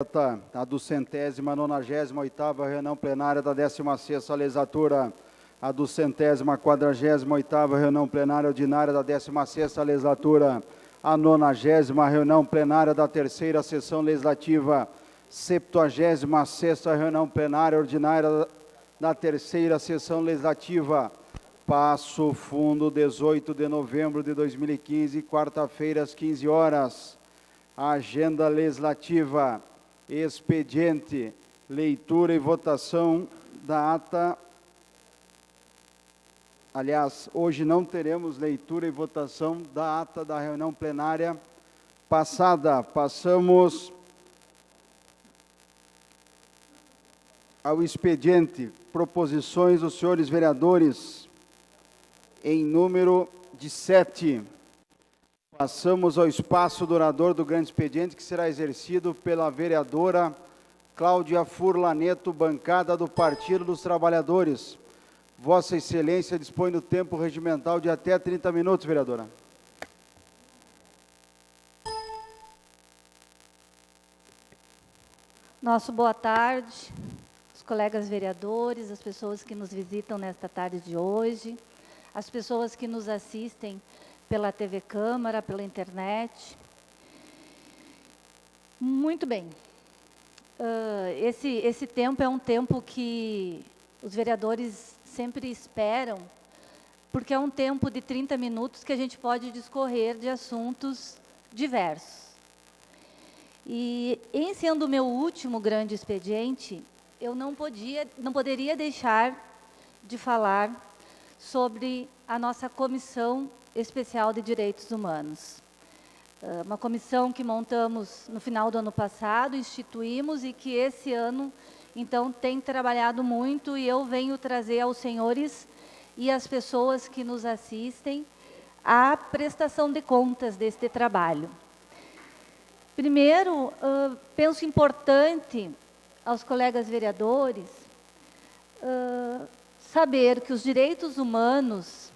A 298ª reunião plenária da 16ª legislatura, a 248ª reunião plenária ordinária da 16ª legislatura, a 90ª reunião plenária da 3ª sessão legislativa, 76ª reunião plenária ordinária da 3ª sessão legislativa. Passo Fundo, 18 de novembro de 2015, quarta-feira, às 15 horas. Agenda legislativa. Expediente, leitura e votação da ata. Aliás, hoje não teremos leitura e votação da ata da reunião plenária passada. Passamos ao expediente. Proposições dos senhores vereadores, em número de 7. Passamos ao espaço duradouro do grande expediente, que será exercido pela vereadora Cláudia Furlaneto, bancada do Partido dos Trabalhadores. Vossa Excelência dispõe do tempo regimental de até 30 minutos, vereadora. Nosso boa tarde, os colegas vereadores, as pessoas que nos visitam nesta tarde de hoje, as pessoas que nos assistem pela TV Câmara, pela internet. Muito bem. Esse tempo é um tempo que os vereadores sempre esperam, porque é um tempo de 30 minutos que a gente pode discorrer de assuntos diversos. E, em sendo o meu último grande expediente, eu não poderia deixar de falar sobre a nossa Comissão Especial de Direitos Humanos. Uma comissão que montamos no final do ano passado, instituímos e que esse ano, então, tem trabalhado muito, e eu venho trazer aos senhores e às pessoas que nos assistem a prestação de contas deste trabalho. Primeiro, penso importante aos colegas vereadores saber que os direitos humanos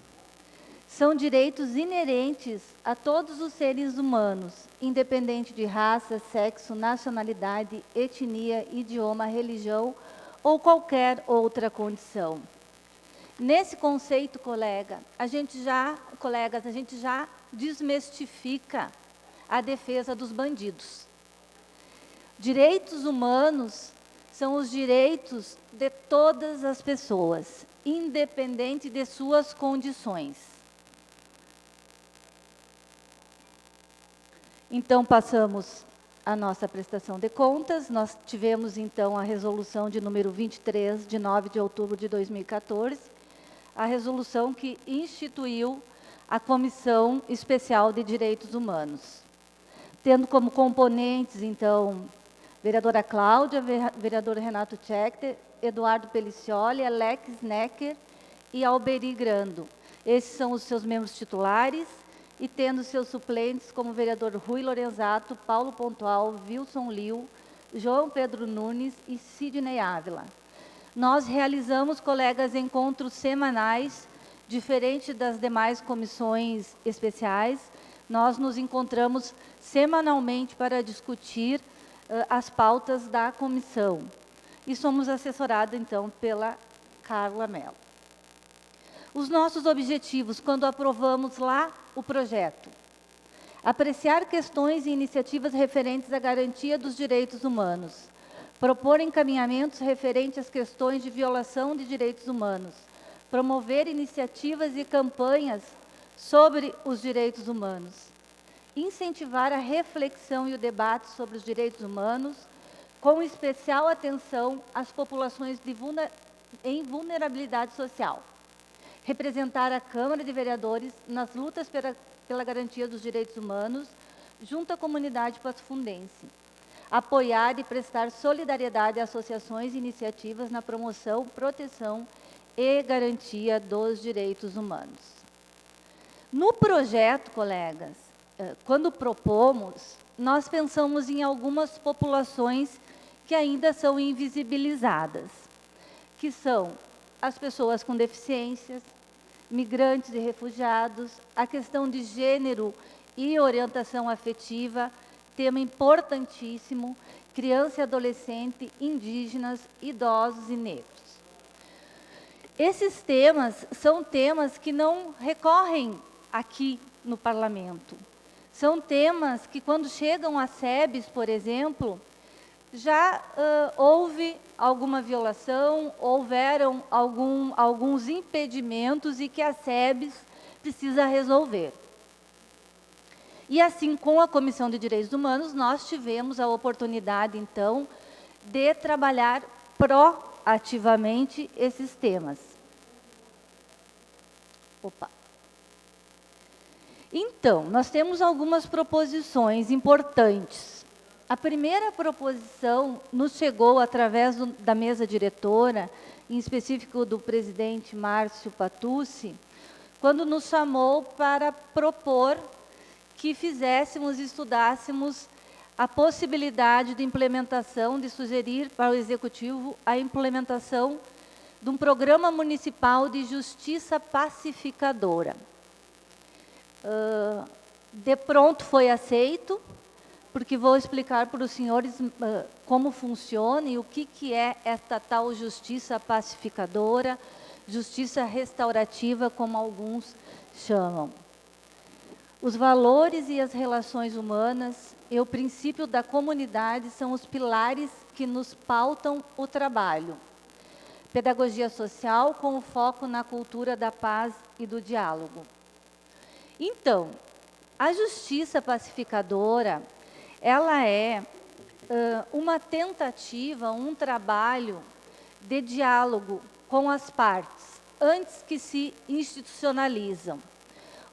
são direitos inerentes a todos os seres humanos, independente de raça, sexo, nacionalidade, etnia, idioma, religião ou qualquer outra condição. Nesse conceito, colegas, a gente já desmistifica a defesa dos bandidos. Direitos humanos são os direitos de todas as pessoas, independente de suas condições. Então, passamos a nossa prestação de contas. Nós tivemos, então, a resolução de número 23, de 9 de outubro de 2014, a resolução que instituiu a Comissão Especial de Direitos Humanos, tendo como componentes, então, vereadora Cláudia, vereador Renato Schechter, Eduardo Pelicioli, Alex Necker e Alberi Grando. Esses são os seus membros titulares, e tendo seus suplentes como vereador Rui Lorenzato, Paulo Pontual, Wilson Liu, João Pedro Nunes e Sidney Ávila. Nós realizamos, colegas, encontros semanais, diferente das demais comissões especiais. Nós nos encontramos semanalmente para discutir as pautas da comissão. E somos assessorados, então, pela Carla Mello. Os nossos objetivos, quando aprovamos lá o projeto: apreciar questões e iniciativas referentes à garantia dos direitos humanos, propor encaminhamentos referentes às questões de violação de direitos humanos, promover iniciativas e campanhas sobre os direitos humanos, incentivar a reflexão e o debate sobre os direitos humanos, com especial atenção às populações em vulnerabilidade social, representar a Câmara de Vereadores nas lutas pela garantia dos direitos humanos junto à comunidade passofundense, apoiar e prestar solidariedade a associações e iniciativas na promoção, proteção e garantia dos direitos humanos. No projeto, colegas, quando propomos, nós pensamos em algumas populações que ainda são invisibilizadas, que são as pessoas com deficiências, migrantes e refugiados, a questão de gênero e orientação afetiva, tema importantíssimo, criança e adolescente, indígenas, idosos e negros. Esses temas são temas que não recorrem aqui no parlamento. São temas que, quando chegam à SEBS, por exemplo, já houve alguma violação, houveram alguns impedimentos e que a SEBS precisa resolver. E assim, com a Comissão de Direitos Humanos, nós tivemos a oportunidade, então, de trabalhar proativamente esses temas. Opa! Então, nós temos algumas proposições importantes. A primeira proposição nos chegou através da mesa diretora, em específico do presidente Márcio Patucci, quando nos chamou para propor que estudássemos a possibilidade de implementação, de sugerir para o Executivo a implementação de um programa municipal de justiça pacificadora. De pronto foi aceito, porque vou explicar para os senhores como funciona e o que é esta tal justiça pacificadora, justiça restaurativa, como alguns chamam. Os valores e as relações humanas e o princípio da comunidade são os pilares que nos pautam o trabalho. Pedagogia social com o foco na cultura da paz e do diálogo. Então, a justiça pacificadora, ela é uma tentativa, um trabalho de diálogo com as partes, antes que se institucionalizam.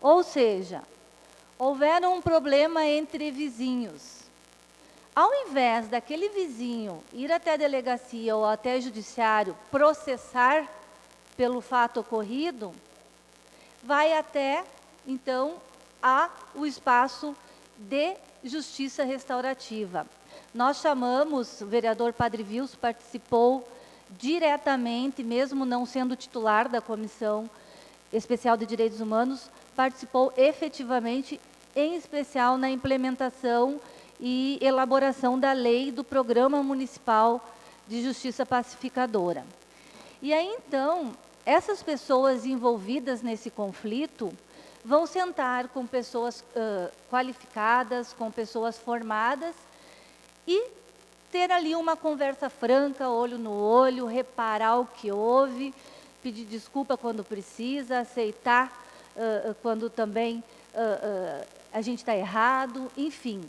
Ou seja, houver um problema entre vizinhos. Ao invés daquele vizinho ir até a delegacia ou até o judiciário processar pelo fato ocorrido, vai até, então, o espaço de justiça restaurativa. Nós chamamos, o vereador Padre Vilso participou diretamente, mesmo não sendo titular da Comissão Especial de Direitos Humanos, participou efetivamente, em especial na implementação e elaboração da lei do Programa Municipal de Justiça Pacificadora. E aí, então, essas pessoas envolvidas nesse conflito vão sentar com pessoas qualificadas, com pessoas formadas e ter ali uma conversa franca, olho no olho, reparar o que houve, pedir desculpa quando precisa, aceitar quando também a gente está errado, enfim.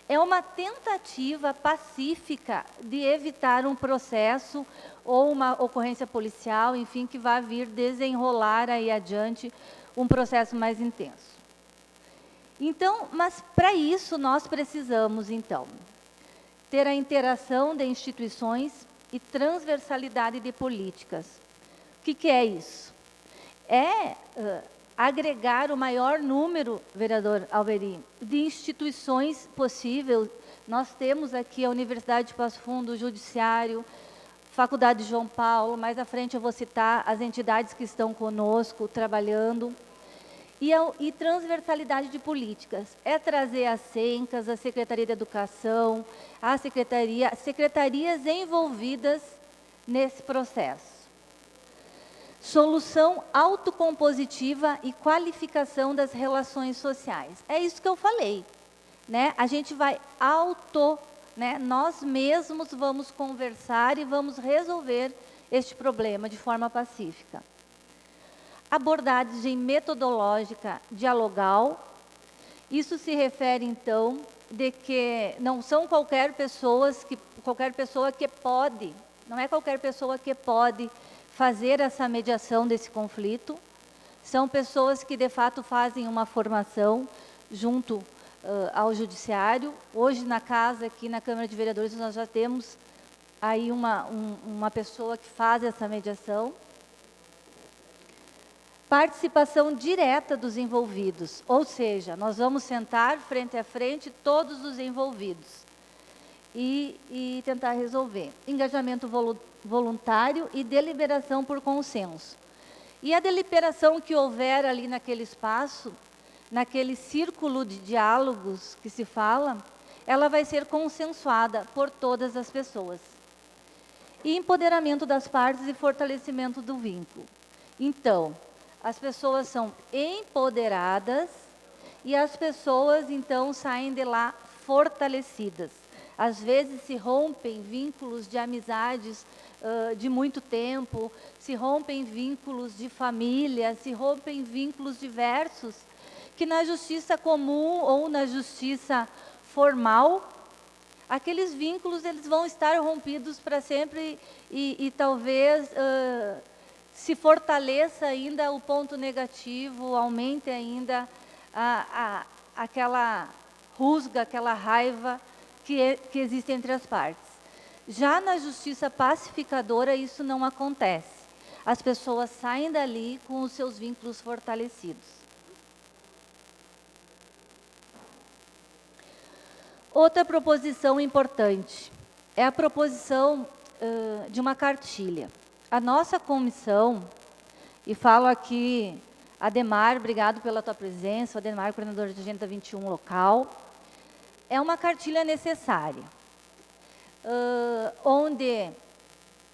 É uma tentativa pacífica de evitar um processo ou uma ocorrência policial, enfim, que vai vir desenrolar aí adiante um processo mais intenso. Então, mas para isso nós precisamos, então, ter a interação de instituições e transversalidade de políticas. O que é isso? É agregar o maior número, vereador Alberi, de instituições possível. Nós temos aqui a Universidade de Passo Fundo, o Judiciário, Faculdade João Paulo, mais à frente eu vou citar as entidades que estão conosco, trabalhando. E transversalidade de políticas, é trazer as SENCAS, a Secretaria de Educação, a secretarias envolvidas nesse processo. Solução autocompositiva e qualificação das relações sociais. É isso que eu falei, né? A gente vai nós mesmos vamos conversar e vamos resolver este problema de forma pacífica. Abordagem metodológica dialogal. Isso se refere, então, de que não são qualquer pessoa que pode, não é qualquer pessoa que pode fazer essa mediação desse conflito. São pessoas que, de fato, fazem uma formação junto ao Judiciário. Hoje, na casa, aqui na Câmara de Vereadores, nós já temos aí uma pessoa que faz essa mediação. Participação direta dos envolvidos, ou seja, nós vamos sentar frente a frente todos os envolvidos e tentar resolver. Engajamento voluntário e deliberação por consenso. E a deliberação que houver ali naquele espaço, naquele círculo de diálogos que se fala, ela vai ser consensuada por todas as pessoas. E empoderamento das partes e fortalecimento do vínculo. Então, as pessoas são empoderadas e as pessoas, então, saem de lá fortalecidas. Às vezes se rompem vínculos de amizades de muito tempo, se rompem vínculos de família, se rompem vínculos diversos, que na justiça comum ou na justiça formal, aqueles vínculos eles vão estar rompidos para sempre e talvez se fortaleça ainda o ponto negativo, aumente ainda aquela rusga, aquela raiva que existe entre as partes. Já na justiça pacificadora, isso não acontece. As pessoas saem dali com os seus vínculos fortalecidos. Outra proposição importante é a proposição de uma cartilha. A nossa comissão, e falo aqui, Ademar, obrigado pela tua presença, Ademar, coordenador de Agenda 21 local, é uma cartilha necessária, onde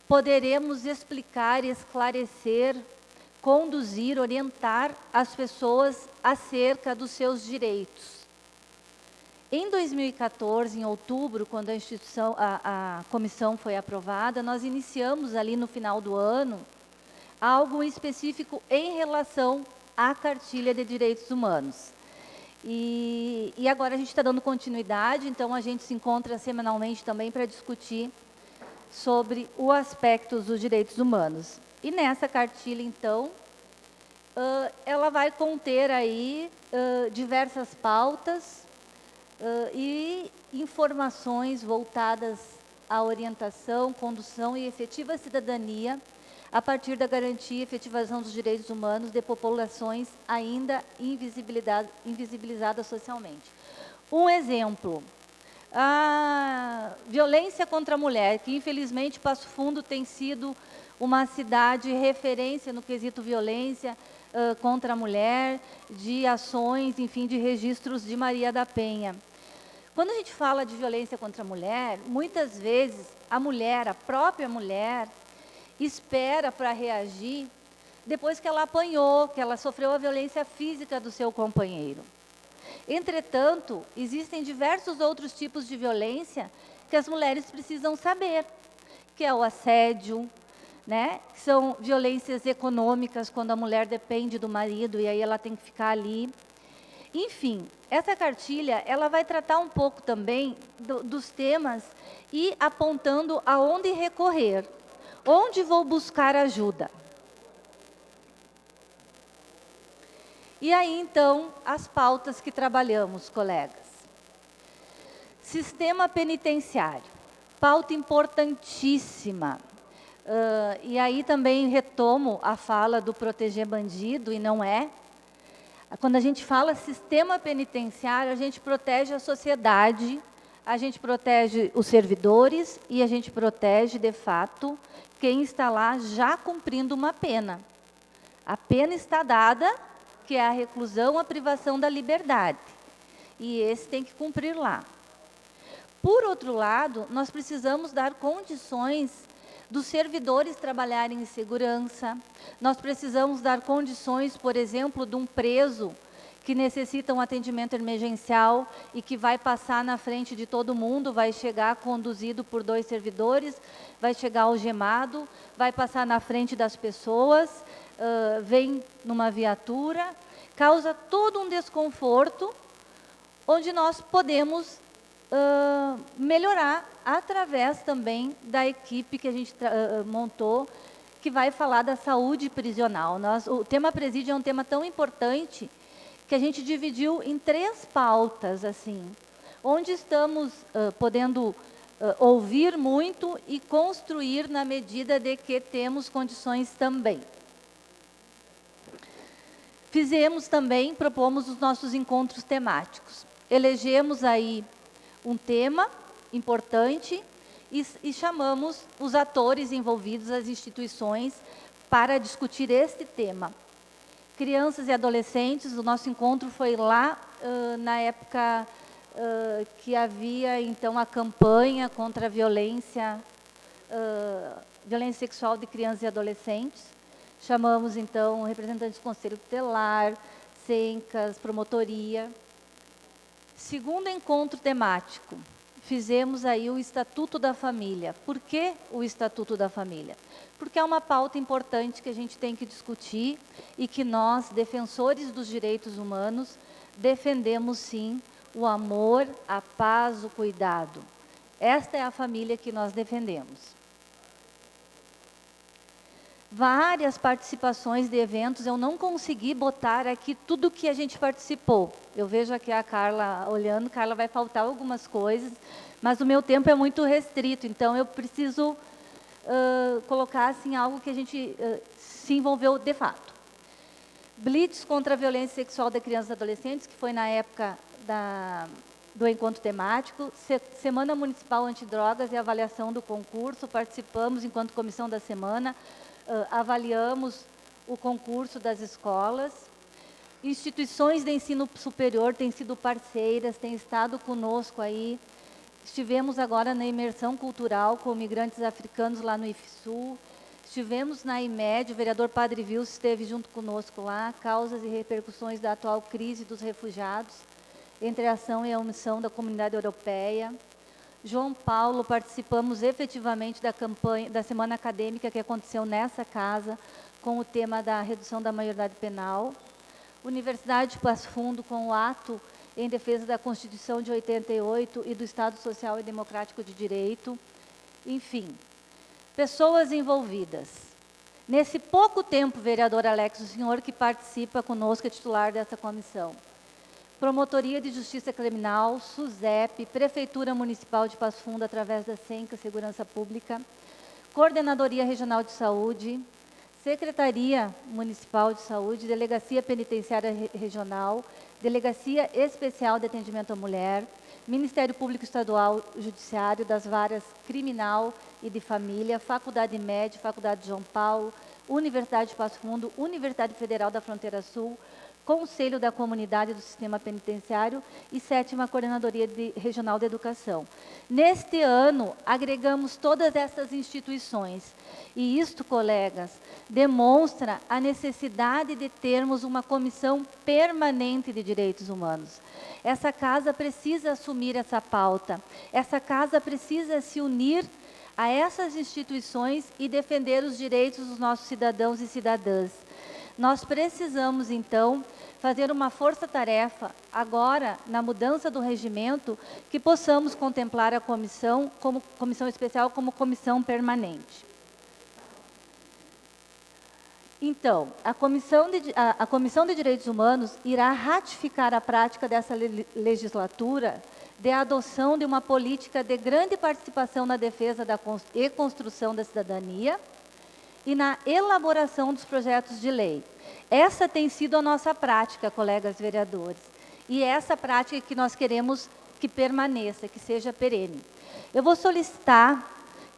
poderemos explicar, esclarecer, conduzir, orientar as pessoas acerca dos seus direitos. Em 2014, em outubro, quando a comissão foi aprovada, nós iniciamos ali no final do ano algo específico em relação à cartilha de direitos humanos. E agora a gente está dando continuidade, então a gente se encontra semanalmente também para discutir sobre o aspecto dos direitos humanos. E nessa cartilha, então, ela vai conter aí diversas pautas e informações voltadas à orientação, condução e efetiva cidadania a partir da garantia e efetivação dos direitos humanos de populações ainda invisibilizadas socialmente. Um exemplo, a violência contra a mulher, que infelizmente Passo Fundo tem sido uma cidade referência no quesito violência contra a mulher, de ações, enfim, de registros de Maria da Penha. Quando a gente fala de violência contra a mulher, muitas vezes a mulher, a própria mulher, espera para reagir depois que ela apanhou, que ela sofreu a violência física do seu companheiro. Entretanto, existem diversos outros tipos de violência que as mulheres precisam saber, que é o assédio, né? Que são violências econômicas, quando a mulher depende do marido e aí ela tem que ficar ali. Enfim, essa cartilha, ela vai tratar um pouco também dos temas e apontando aonde recorrer. Onde vou buscar ajuda? E aí, então, as pautas que trabalhamos, colegas. Sistema penitenciário, pauta importantíssima. E aí também retomo a fala do proteger bandido, e não é. Quando a gente fala sistema penitenciário, a gente protege a sociedade, a gente protege os servidores e a gente protege, de fato, quem está lá já cumprindo uma pena. A pena está dada, que é a reclusão, a privação da liberdade. E esse tem que cumprir lá. Por outro lado, nós precisamos dar condições dos servidores trabalharem em segurança. Nós precisamos dar condições, por exemplo, de um preso que necessita um atendimento emergencial e que vai passar na frente de todo mundo, vai chegar conduzido por 2 servidores, vai chegar algemado, vai passar na frente das pessoas, vem numa viatura, causa todo um desconforto, onde nós podemos melhorar através também da equipe que a gente montou, que vai falar da saúde prisional. O tema presídio é um tema tão importante que a gente dividiu em 3 pautas, assim, onde estamos podendo ouvir muito e construir na medida de que temos condições também. Fizemos também, propomos os nossos encontros temáticos. Elegemos aí um tema importante e chamamos os atores envolvidos, as instituições, para discutir este tema. Crianças e adolescentes, o nosso encontro foi lá na época que havia, então, a campanha contra a violência sexual de crianças e adolescentes. Chamamos, então, representantes do Conselho Tutelar, SENCAS, promotoria. Segundo encontro temático, fizemos aí o Estatuto da Família. Por que o Estatuto da Família? Porque é uma pauta importante que a gente tem que discutir e que nós, defensores dos direitos humanos, defendemos sim o amor, a paz, o cuidado. Esta é a família que nós defendemos. Várias participações de eventos, eu não consegui botar aqui tudo que a gente participou. Eu vejo aqui a Carla olhando, Carla, vai faltar algumas coisas, mas o meu tempo é muito restrito, então eu preciso colocar assim, algo que a gente se envolveu de fato. Blitz contra a violência sexual de crianças e adolescentes, que foi na época do encontro temático, Semana Municipal Antidrogas e avaliação do concurso, participamos enquanto comissão da semana, avaliamos o concurso das escolas. Instituições de ensino superior têm sido parceiras, têm estado conosco aí. Estivemos agora na imersão cultural com migrantes africanos lá no IFSU. Estivemos na IMED, o vereador Padre Vilso esteve junto conosco lá, causas e repercussões da atual crise dos refugiados, entre a ação e a omissão da comunidade europeia. João Paulo, participamos efetivamente da campanha, da semana acadêmica que aconteceu nessa casa, com o tema da redução da maioridade penal. Universidade de Passo Fundo, com o ato em defesa da Constituição de 88 e do Estado Social e Democrático de Direito. Enfim, pessoas envolvidas. Nesse pouco tempo, vereador Alex, o senhor que participa conosco, é titular dessa comissão. Promotoria de Justiça Criminal, SUSEP, Prefeitura Municipal de Passo Fundo, através da SENCA, Segurança Pública, Coordenadoria Regional de Saúde, Secretaria Municipal de Saúde, Delegacia Penitenciária Regional, Delegacia Especial de Atendimento à Mulher, Ministério Público Estadual Judiciário, das Varas Criminal e de Família, Faculdade MED, Faculdade João Paulo, Universidade de Passo Fundo, Universidade Federal da Fronteira Sul, Conselho da Comunidade do Sistema Penitenciário e 7ª Coordenadoria Regional de Educação. Neste ano, agregamos todas essas instituições. E isto, colegas, demonstra a necessidade de termos uma comissão permanente de direitos humanos. Essa casa precisa assumir essa pauta. Essa casa precisa se unir a essas instituições e defender os direitos dos nossos cidadãos e cidadãs. Nós precisamos, então, fazer uma força-tarefa, agora, na mudança do regimento, que possamos contemplar a comissão, como comissão especial, como comissão permanente. Então, a Comissão de Direitos Humanos irá ratificar a prática dessa legislatura de adoção de uma política de grande participação na defesa e construção da cidadania, e na elaboração dos projetos de lei. Essa tem sido a nossa prática, colegas vereadores, e é essa prática que nós queremos que permaneça, que seja perene. Eu vou solicitar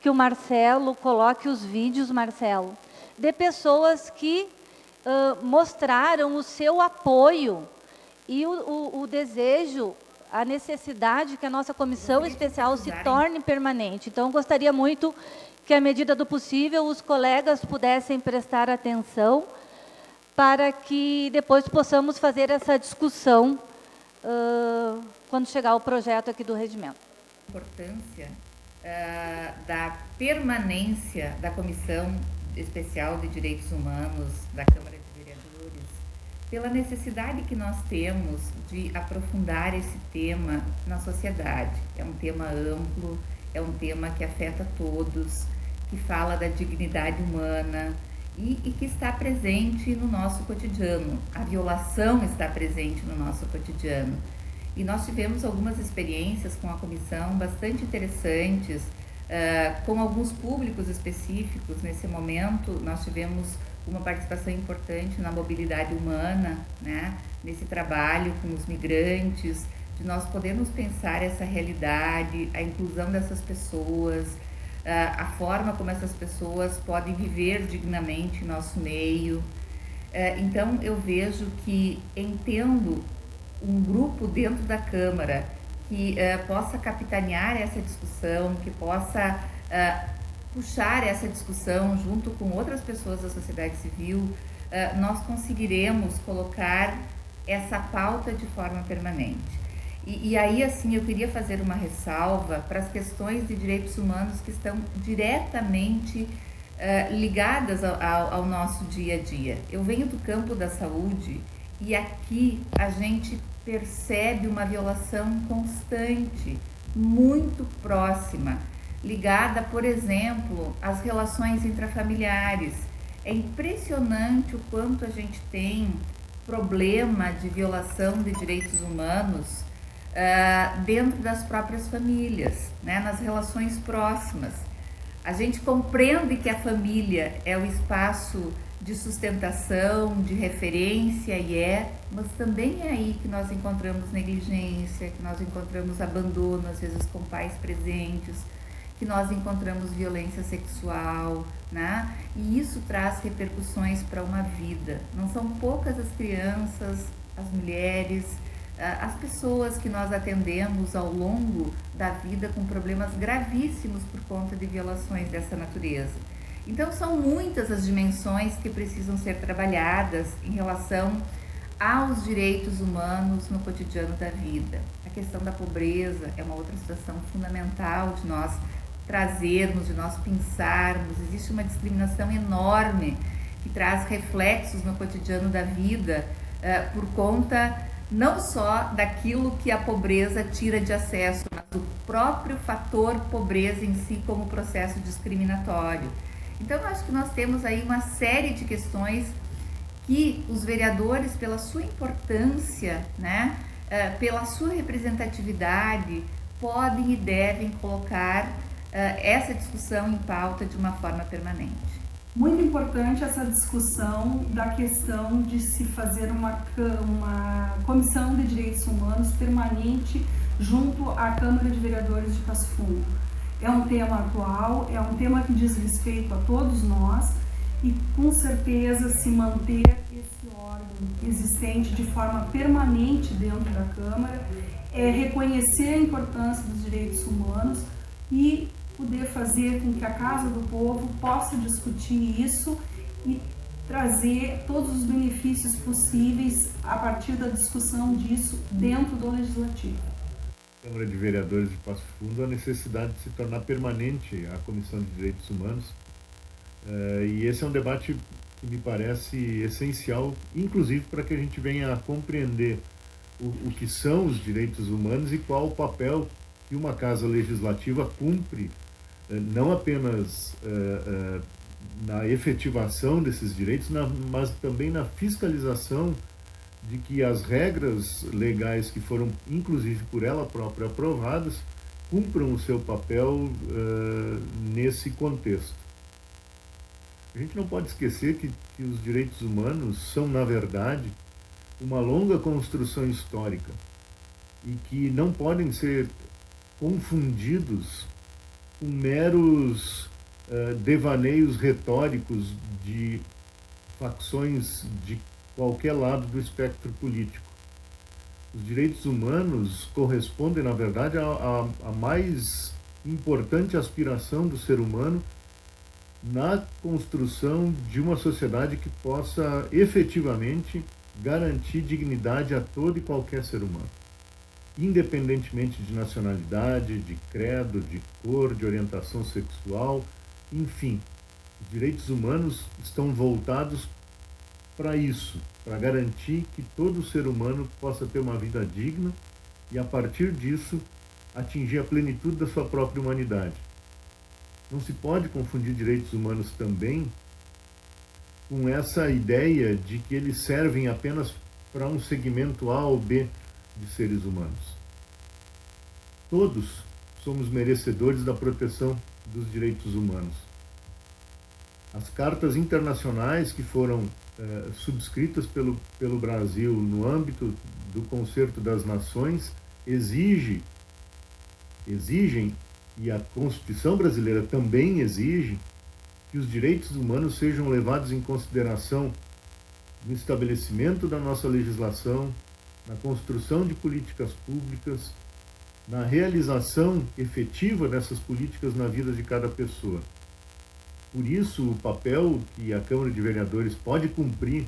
que o Marcelo coloque os vídeos, Marcelo, de pessoas que mostraram o seu apoio e o desejo, a necessidade que a nossa comissão especial se torne permanente. Então, eu gostaria muito que, à medida do possível, os colegas pudessem prestar atenção para que depois possamos fazer essa discussão quando chegar o projeto aqui do regimento. A importância da permanência da Comissão Especial de Direitos Humanos da Câmara de Vereadores, pela necessidade que nós temos de aprofundar esse tema na sociedade. É um tema amplo, é um tema que afeta todos, que fala da dignidade humana e que está presente no nosso cotidiano. A violação está presente no nosso cotidiano. E nós tivemos algumas experiências com a comissão bastante interessantes, com alguns públicos específicos. Nesse momento, nós tivemos uma participação importante na mobilidade humana, né? Nesse trabalho com os migrantes, de nós podermos pensar essa realidade, a inclusão dessas pessoas, a forma como essas pessoas podem viver dignamente em nosso meio. Então, eu vejo que, entendo um grupo dentro da Câmara que possa capitanear essa discussão, que possa puxar essa discussão junto com outras pessoas da sociedade civil, nós conseguiremos colocar essa pauta de forma permanente. E aí, assim, eu queria fazer uma ressalva para as questões de direitos humanos que estão diretamente ligadas ao nosso dia a dia. Eu venho do campo da saúde e aqui a gente percebe uma violação constante, muito próxima, ligada, por exemplo, às relações intrafamiliares. É impressionante o quanto a gente tem problema de violação de direitos humanos dentro das próprias famílias, né, nas relações próximas. A gente compreende que a família é o espaço de sustentação, de referência, mas também é aí que nós encontramos negligência, que nós encontramos abandono, às vezes com pais presentes, que nós encontramos violência sexual, né? E isso traz repercussões para uma vida. Não são poucas as crianças, as mulheres, as pessoas que nós atendemos ao longo da vida com problemas gravíssimos por conta de violações dessa natureza. Então, são muitas as dimensões que precisam ser trabalhadas em relação aos direitos humanos no cotidiano da vida. A questão da pobreza é uma outra situação fundamental de nós trazermos, de nós pensarmos. Existe uma discriminação enorme que traz reflexos no cotidiano da vida por conta não só daquilo que a pobreza tira de acesso, mas do próprio fator pobreza em si como processo discriminatório. Então, eu acho que nós temos aí uma série de questões que os vereadores, pela sua importância, né, pela sua representatividade, podem e devem colocar essa discussão em pauta de uma forma permanente. Muito importante essa discussão da questão de se fazer uma comissão de direitos humanos permanente junto à Câmara de Vereadores de Passo Fundo. É um tema atual, é um tema que diz respeito a todos nós e com certeza se manter esse órgão existente de forma permanente dentro da Câmara é reconhecer a importância dos direitos humanos e poder fazer com que a Casa do Povo possa discutir isso e trazer todos os benefícios possíveis a partir da discussão disso dentro do Legislativo. Câmara de Vereadores de Passo Fundo a necessidade de se tornar permanente a Comissão de Direitos Humanos e esse é um debate que me parece essencial, inclusive para que a gente venha a compreender o que são os direitos humanos e qual o papel que uma Casa Legislativa cumpre, não apenas na efetivação desses direitos, mas também na fiscalização de que as regras legais que foram, inclusive por ela própria, aprovadas, cumpram o seu papel nesse contexto. A gente não pode esquecer que os direitos humanos são, na verdade, uma longa construção histórica e que não podem ser confundidos com meros devaneios retóricos de facções de qualquer lado do espectro político. Os direitos humanos correspondem, na verdade, à mais importante aspiração do ser humano na construção de uma sociedade que possa efetivamente garantir dignidade a todo e qualquer ser humano, independentemente de nacionalidade, de credo, de cor, de orientação sexual, enfim. Os direitos humanos estão voltados para isso, para garantir que todo ser humano possa ter uma vida digna e, a partir disso, atingir a plenitude da sua própria humanidade. Não se pode confundir direitos humanos também com essa ideia de que eles servem apenas para um segmento A ou B de seres humanos. Todos somos merecedores da proteção dos direitos humanos. As cartas internacionais que foram subscritas pelo Brasil no âmbito do Concerto das Nações exigem, e a Constituição brasileira também exige, que os direitos humanos sejam levados em consideração no estabelecimento da nossa legislação, na construção de políticas públicas na realização efetiva dessas políticas na vida de cada pessoa. Por isso, o papel que a Câmara de Vereadores pode cumprir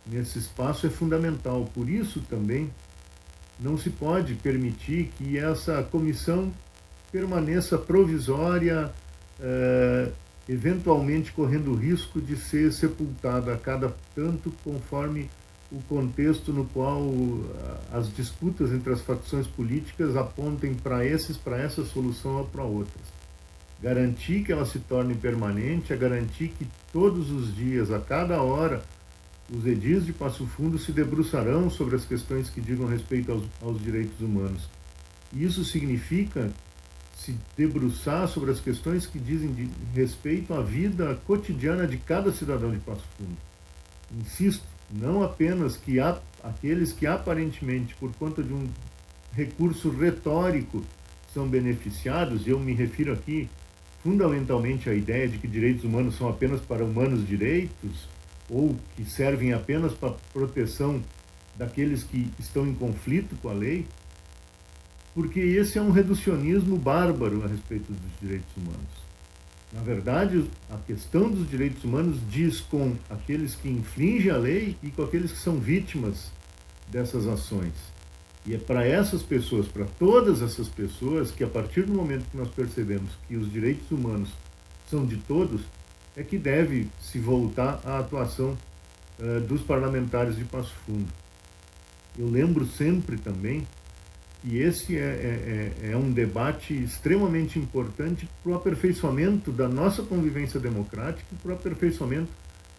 nesse espaço é fundamental. Por isso, também, não se pode permitir que essa comissão permaneça provisória, eventualmente correndo o risco de ser sepultada a cada tanto, conforme o contexto no qual as disputas entre as facções políticas apontem para essa solução ou para outras. Garantir que ela se torne permanente é garantir que todos os dias, a cada hora, os edis de Passo Fundo se debruçarão sobre as questões que digam respeito aos direitos humanos. E isso significa se debruçar sobre as questões que dizem respeito à vida cotidiana de cada cidadão de Passo Fundo. Insisto, não apenas que há aqueles que aparentemente, por conta de um recurso retórico, são beneficiados, e eu me refiro aqui fundamentalmente à ideia de que direitos humanos são apenas para humanos direitos, ou que servem apenas para proteção daqueles que estão em conflito com a lei, porque esse é um reducionismo bárbaro a respeito dos direitos humanos. Na verdade, a questão dos direitos humanos diz com aqueles que infringem a lei e com aqueles que são vítimas dessas ações. E é para essas pessoas, para todas essas pessoas, que a partir do momento que nós percebemos que os direitos humanos são de todos, é que deve se voltar à atuação dos parlamentares de Passo Fundo. Eu lembro sempre também que esse é um debate extremamente importante para o aperfeiçoamento da nossa convivência democrática e para o aperfeiçoamento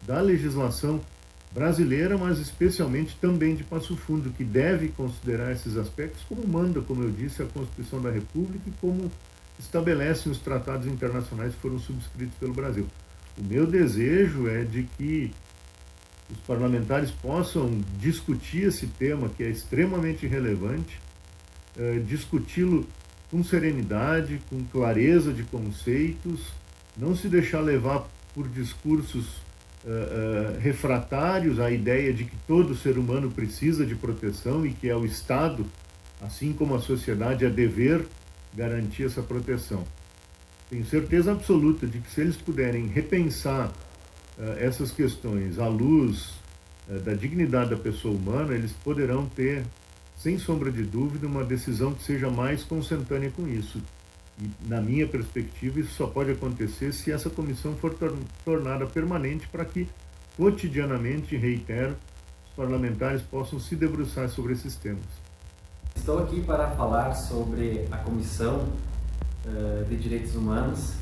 da legislação brasileira, mas especialmente também de Passo Fundo, que deve considerar esses aspectos como manda, como eu disse, a Constituição da República e como estabelecem os tratados internacionais que foram subscritos pelo Brasil. O meu desejo é de que os parlamentares possam discutir esse tema, que é extremamente relevante, discuti-lo com serenidade, com clareza de conceitos, não se deixar levar por discursos refratários à ideia de que todo ser humano precisa de proteção e que é o Estado, assim como a sociedade, é dever garantir essa proteção. Tenho certeza absoluta de que se eles puderem repensar essas questões à luz da dignidade da pessoa humana, eles poderão ter, sem sombra de dúvida, uma decisão que seja mais consentânea com isso. E, na minha perspectiva, isso só pode acontecer se essa comissão for tornada permanente para que, cotidianamente, reitero, os parlamentares possam se debruçar sobre esses temas. Estou aqui para falar sobre a Comissão de Direitos Humanos,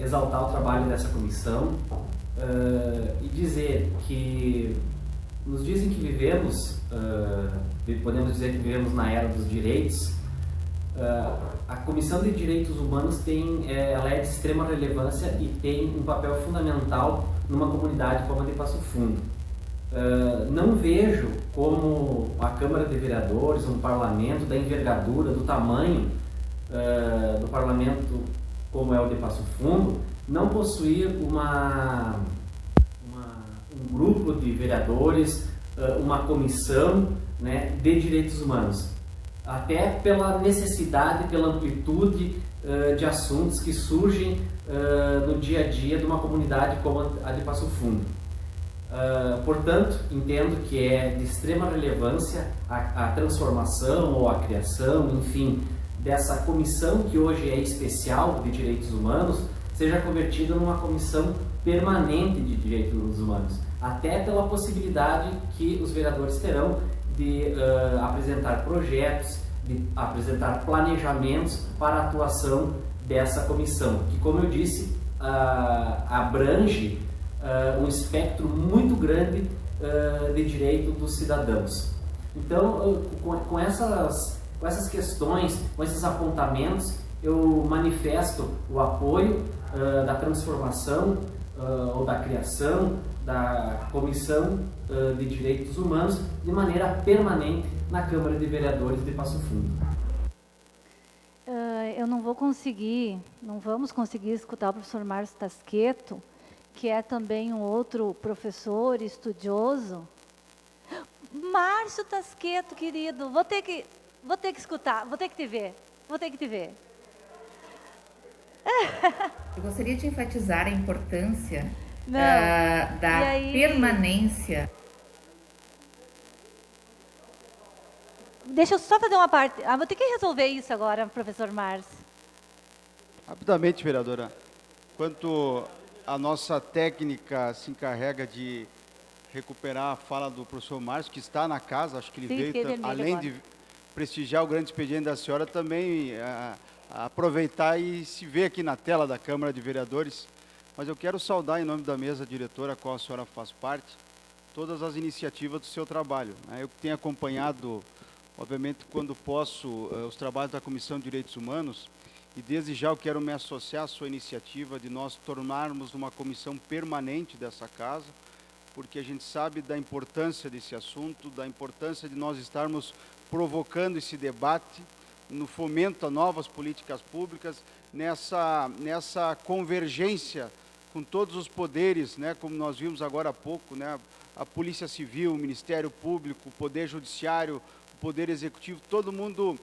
exaltar o trabalho dessa comissão e dizer que nos dias em que vivemos, podemos dizer que vivemos na era dos direitos, a Comissão de Direitos Humanos ela é de extrema relevância e tem um papel fundamental numa comunidade como a de Passo Fundo. Não vejo como a Câmara de Vereadores, um parlamento da envergadura, do tamanho do parlamento como é o de Passo Fundo, não possuir um grupo de vereadores, uma comissão, né, de direitos humanos. Até pela necessidade, pela amplitude de assuntos que surgem no dia a dia de uma comunidade como a de Passo Fundo. Portanto, entendo que é de extrema relevância a transformação ou a criação, enfim, dessa comissão que hoje é especial de direitos humanos, seja convertida numa comissão permanente de direitos humanos, até pela possibilidade que os vereadores terão de apresentar projetos, de apresentar planejamentos para a atuação dessa comissão, que, como eu disse, abrange um espectro muito grande de direito dos cidadãos. Então, com essas questões, com esses apontamentos, eu manifesto o apoio da transformação ou da criação da Comissão de Direitos Humanos de maneira permanente na Câmara de Vereadores de Passo Fundo. Eu não vamos conseguir escutar o professor Márcio Tasqueto, que é também um outro professor estudioso. Márcio Tasqueto, querido, vou ter que... Vou ter que escutar, vou ter que te ver. Eu gostaria de enfatizar a importância Não. da E aí? permanência. Deixa eu só fazer uma parte. Vou ter que resolver isso agora, professor Márcio. Rapidamente, vereadora. Quanto a nossa técnica se encarrega de recuperar a fala do professor Márcio, que está na casa, acho que ele Sim, veio, fiquei vermelha além agora. de prestigiar o grande expediente da senhora, também aproveitar e se ver aqui na tela da Câmara de Vereadores. Mas eu quero saudar, em nome da mesa diretora, a qual a senhora faz parte, todas as iniciativas do seu trabalho, né? Eu tenho acompanhado, obviamente, quando posso, os trabalhos da Comissão de Direitos Humanos, e desde já eu quero me associar à sua iniciativa de nós tornarmos uma comissão permanente dessa casa, porque a gente sabe da importância desse assunto, da importância de nós estarmos provocando esse debate no fomento a novas políticas públicas, nessa convergência com todos os poderes, né, como nós vimos agora há pouco, né, a Polícia Civil, o Ministério Público, o Poder Judiciário, o Poder Executivo, todo mundo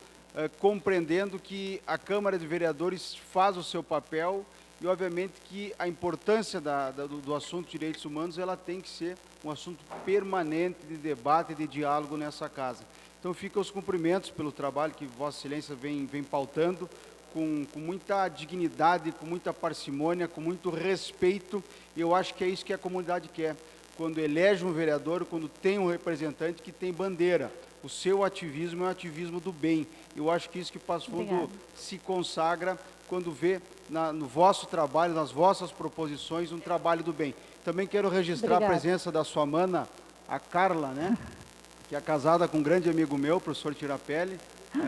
compreendendo que a Câmara de Vereadores faz o seu papel e, obviamente, que a importância do assunto de direitos humanos ela tem que ser um assunto permanente de debate e de diálogo nessa casa. Então, ficam os cumprimentos pelo trabalho que Vossa Excelência vem pautando, com muita dignidade, com muita parcimônia, com muito respeito, e eu acho que é isso que a comunidade quer. Quando elege um vereador, quando tem um representante que tem bandeira, o seu ativismo é um ativismo do bem. Eu acho que isso que Passo Fundo Obrigada. se consagra quando vê no vosso trabalho, nas vossas proposições, um trabalho do bem. Também quero registrar Obrigada. a presença da sua mana, a Carla, né? Que é casada com um grande amigo meu, o professor Tirapelli.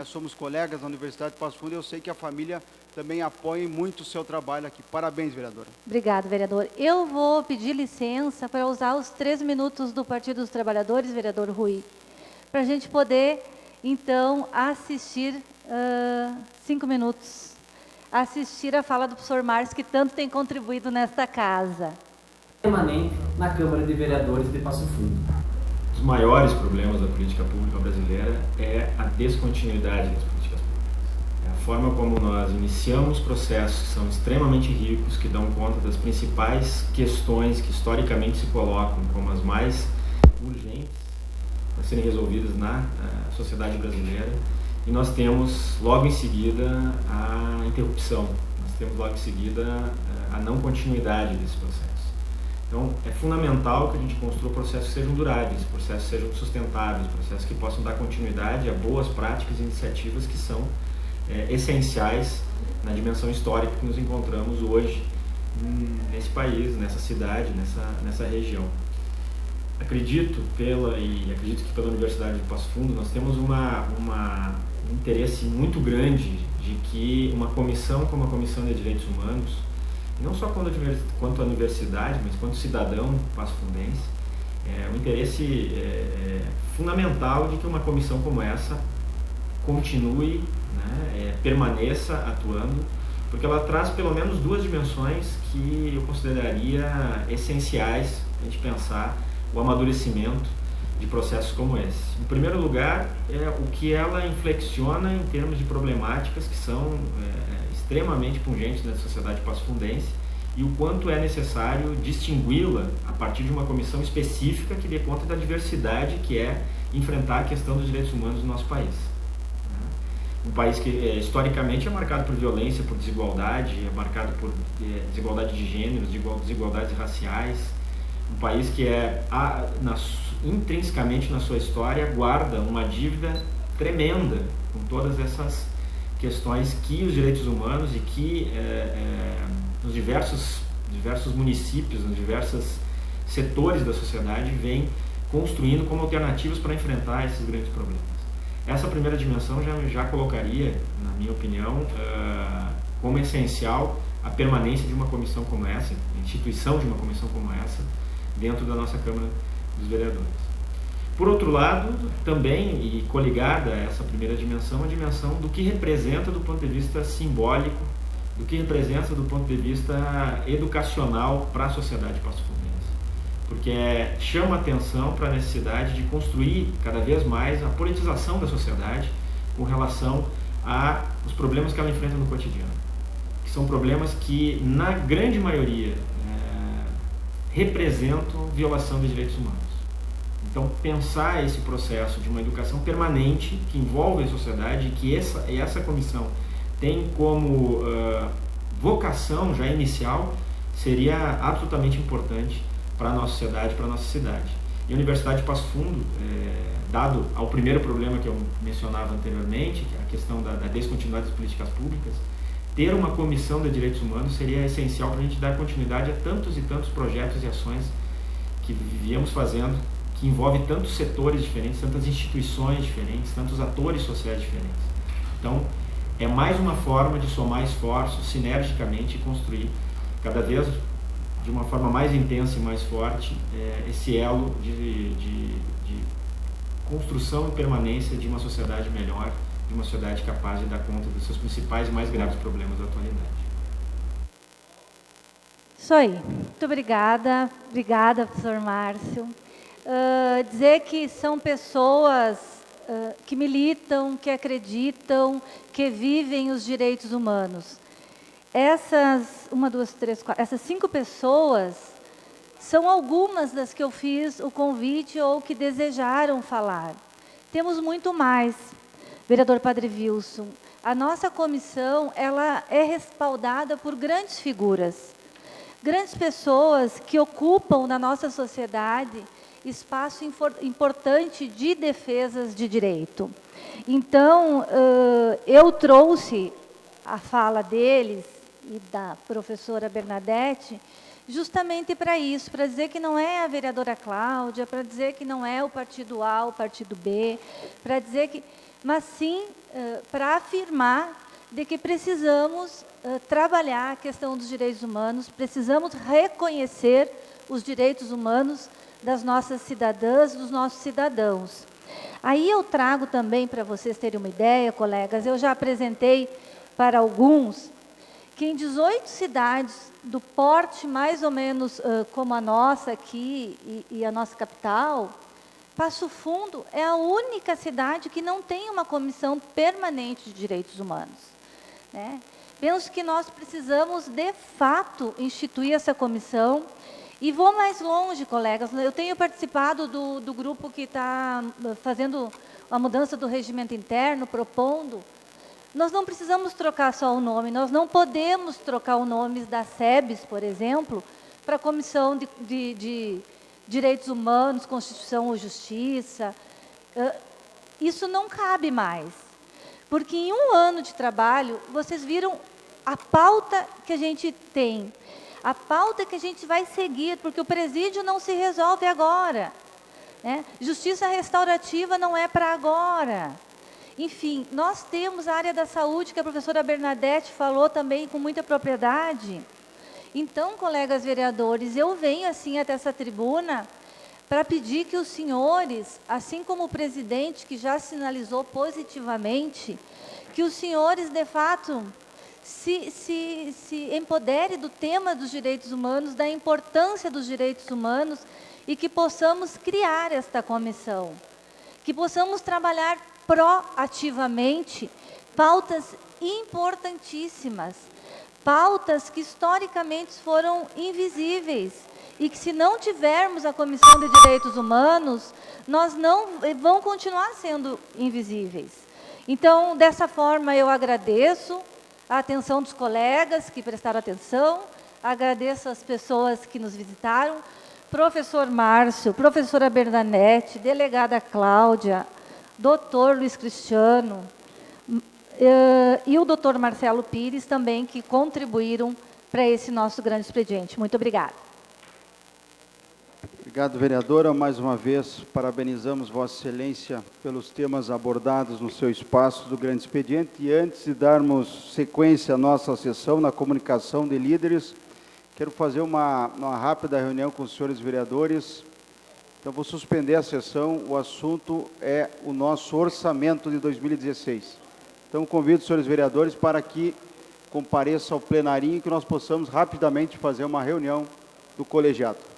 Somos colegas da Universidade de Passo Fundo e eu sei que a família também apoia muito o seu trabalho aqui. Parabéns, vereadora. Obrigado, vereador. Eu vou pedir licença para usar os 3 minutos do Partido dos Trabalhadores, vereador Rui, para a gente poder, então, assistir 5 minutos, assistir a fala do professor Márcio, que tanto tem contribuído nesta casa. Permanente na Câmara de Vereadores de Passo Fundo. Os maiores problemas da política pública brasileira é a descontinuidade das políticas públicas. É a forma como nós iniciamos processos que são extremamente ricos, que dão conta das principais questões que historicamente se colocam como as mais urgentes para serem resolvidas na sociedade brasileira, e nós temos logo em seguida a interrupção, nós temos logo em seguida a não continuidade desse processo. Então, é fundamental que a gente construa processos que sejam duráveis, processos que sejam sustentáveis, processos que possam dar continuidade a boas práticas e iniciativas que são essenciais na dimensão histórica que nos encontramos hoje nesse país, nessa cidade, nessa região. Acredito que pela Universidade de Passo Fundo nós temos um interesse muito grande de que uma comissão como a Comissão de Direitos Humanos, não só quanto a universidade, mas quanto cidadão passo-fundense, um interesse fundamental de que uma comissão como essa continue, né, permaneça atuando, porque ela traz pelo menos 2 dimensões que eu consideraria essenciais para a gente pensar o amadurecimento de processos como esse. Em primeiro lugar, o que ela inflexiona em termos de problemáticas que são extremamente pungentes na sociedade passo-fundense e o quanto é necessário distingui-la a partir de uma comissão específica que dê conta da diversidade que é enfrentar a questão dos direitos humanos no nosso país. Um país que historicamente é marcado por violência, por desigualdade, é marcado por desigualdade de gêneros, desigualdades raciais, um país que intrinsecamente na sua história guarda uma dívida tremenda com todas essas questões que os direitos humanos e que nos diversos municípios, nos diversos setores da sociedade vêm construindo como alternativas para enfrentar esses grandes problemas. Essa primeira dimensão já colocaria, na minha opinião, como essencial a permanência de uma comissão como essa, a instituição de uma comissão como essa, dentro da nossa Câmara dos Vereadores. Por outro lado, também, e coligada a essa primeira dimensão, a dimensão do que representa do ponto de vista simbólico, do que representa do ponto de vista educacional para a sociedade passo-fundense. Porque chama atenção para a necessidade de construir cada vez mais a politização da sociedade com relação aos problemas que ela enfrenta no cotidiano, que são problemas que, na grande maioria, representam violação de direitos humanos. Então, pensar esse processo de uma educação permanente, que envolve a sociedade, que essa comissão tem como vocação já inicial, seria absolutamente importante para a nossa sociedade, para a nossa cidade. E a Universidade de Passo Fundo, dado ao primeiro problema que eu mencionava anteriormente, que é a questão da descontinuidade das políticas públicas, ter uma comissão de direitos humanos seria essencial para a gente dar continuidade a tantos e tantos projetos e ações que viemos fazendo, que envolve tantos setores diferentes, tantas instituições diferentes, tantos atores sociais diferentes. Então, é mais uma forma de somar esforços sinergicamente e construir cada vez de uma forma mais intensa e mais forte esse elo de construção e permanência de uma sociedade melhor, de uma sociedade capaz de dar conta dos seus principais e mais graves problemas da atualidade. Isso aí. Muito obrigada. Obrigada, professor Márcio. Dizer que são pessoas que militam, que acreditam, que vivem os direitos humanos. Essas 5 pessoas são algumas das que eu fiz o convite ou que desejaram falar. Temos muito mais. Vereador Padre Wilson, a nossa comissão ela é respaldada por grandes figuras, grandes pessoas que ocupam na nossa sociedade espaço importante de defesas de direito. Então, eu trouxe a fala deles e da professora Bernadette justamente para isso, para dizer que não é a vereadora Cláudia, para dizer que não é o partido A, o partido B, para dizer que, mas sim para afirmar de que precisamos trabalhar a questão dos direitos humanos, precisamos reconhecer os direitos humanos das nossas cidadãs, dos nossos cidadãos. Aí eu trago também, para vocês terem uma ideia, colegas, eu já apresentei para alguns, que em 18 cidades do porte mais ou menos como a nossa aqui e a nossa capital, Passo Fundo é a única cidade que não tem uma comissão permanente de direitos humanos, né? Penso que nós precisamos, de fato, instituir essa comissão. E vou mais longe, colegas. Eu tenho participado do grupo que está fazendo a mudança do regimento interno, propondo. Nós não precisamos trocar só o nome, nós não podemos trocar o nome da SEBS, por exemplo, para a Comissão de Direitos Humanos, Constituição ou Justiça. Isso não cabe mais. Porque em um ano de trabalho, vocês viram a pauta que a gente tem. A pauta que a gente vai seguir, porque o presídio não se resolve agora, né? Justiça restaurativa não é para agora. Enfim, nós temos a área da saúde, que a professora Bernadette falou também com muita propriedade. Então, colegas vereadores, eu venho assim até essa tribuna para pedir que os senhores, assim como o presidente, que já sinalizou positivamente, que os senhores, de fato, se empodere do tema dos direitos humanos, da importância dos direitos humanos e que possamos criar esta comissão, que possamos trabalhar proativamente pautas importantíssimas, pautas que historicamente foram invisíveis e que, se não tivermos a Comissão de Direitos Humanos, nós não vão continuar sendo invisíveis. Então, dessa forma, eu agradeço a atenção dos colegas que prestaram atenção, agradeço as pessoas que nos visitaram, professor Márcio, professora Bernadette, delegada Cláudia, doutor Luiz Cristiano e o doutor Marcelo Pires também, que contribuíram para esse nosso grande expediente. Muito obrigada. Obrigado, vereadora. Mais uma vez, parabenizamos Vossa Excelência pelos temas abordados no seu espaço do grande expediente. E antes de darmos sequência à nossa sessão na comunicação de líderes, quero fazer uma rápida reunião com os senhores vereadores. Então, vou suspender a sessão. O assunto é o nosso orçamento de 2016. Então, convido os senhores vereadores para que compareçam ao plenarinho e que nós possamos rapidamente fazer uma reunião do colegiado.